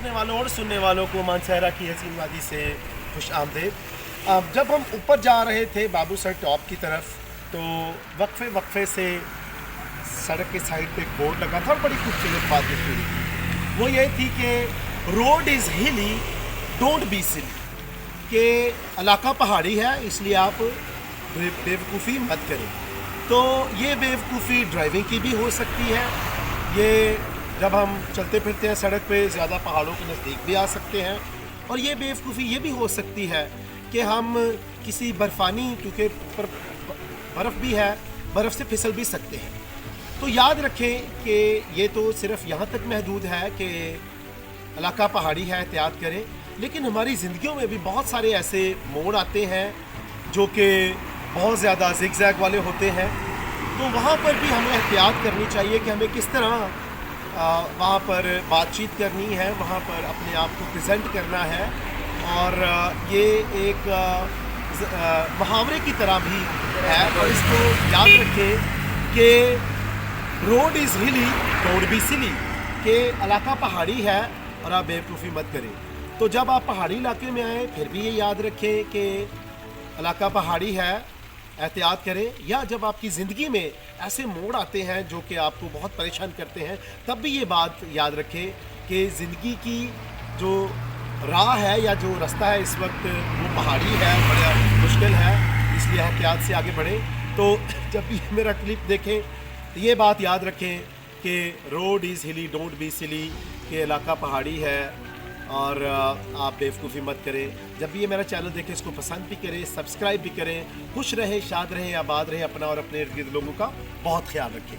دیکھने वालों और सुनने वालों को मानसहरा की हसीन वादी से खुश आमदेद। जब हम ऊपर जा रहे थे बाबूसर टॉप की तरफ तो वक्फे से सड़क के साइड पे एक बोर्ड लगा था और बड़ी खूबसूरत बात लिखी हुई थी। वो ये थी कि रोड इज़ हिली डोंट बी सिली, कि इलाका पहाड़ी है इसलिए आप बेवकूफ़ी मत करें। तो ये बेवकूफ़ी ड्राइविंग की भी हो सकती है, ये जब हम चलते फिरते हैं सड़क पे ज़्यादा पहाड़ों के नज़दीक भी आ सकते हैं, और ये बेवकूफ़ी ये भी हो सकती है कि हम किसी बर्फ़ानी, क्योंकि बर्फ़ भी है, बर्फ़ से फिसल भी सकते हैं। तो याद रखें कि ये तो सिर्फ़ यहाँ तक महदूद है कि इलाका पहाड़ी है, एहतियात करें, लेकिन हमारी ज़िंदगियों में भी बहुत सारे ऐसे मोड़ आते हैं जो कि बहुत ज़्यादा ज़िगज़ैग वाले होते हैं। तो वहाँ पर भी हमें एहतियात करनी चाहिए कि हमें किस तरह वहाँ पर बातचीत करनी है, वहाँ पर अपने आप को प्रेजेंट करना है। और ये एक मुहावरे की तरह भी है, और इसको याद रखें कि रोड इज़ हिली डोंट बी सिली, कि इलाका पहाड़ी है और आप बेवकूफ़ी मत करें। तो जब आप पहाड़ी इलाके में आएँ फिर भी ये याद रखें कि इलाका पहाड़ी है, एहतियात करें। या जब आपकी ज़िंदगी में ऐसे मोड़ आते हैं जो कि आपको बहुत परेशान करते हैं, तब भी ये बात याद रखें कि ज़िंदगी की जो राह है या जो रास्ता है इस वक्त वो पहाड़ी है, बड़ा मुश्किल है, इसलिए एहतियात से आगे बढ़ें। तो जब भी मेरा क्लिप देखें तो ये बात याद रखें कि रोड इज़ हिली डोंट बी सिली, कि इलाका पहाड़ी है और आप बेवकूफ़ी मत करें। जब भी ये मेरा चैनल देखें इसको पसंद भी करें, सब्सक्राइब भी करें। खुश रहें, शाद रहें, आबाद रहें, अपना और अपने इर्द गिर्द लोगों का बहुत ख्याल रखें।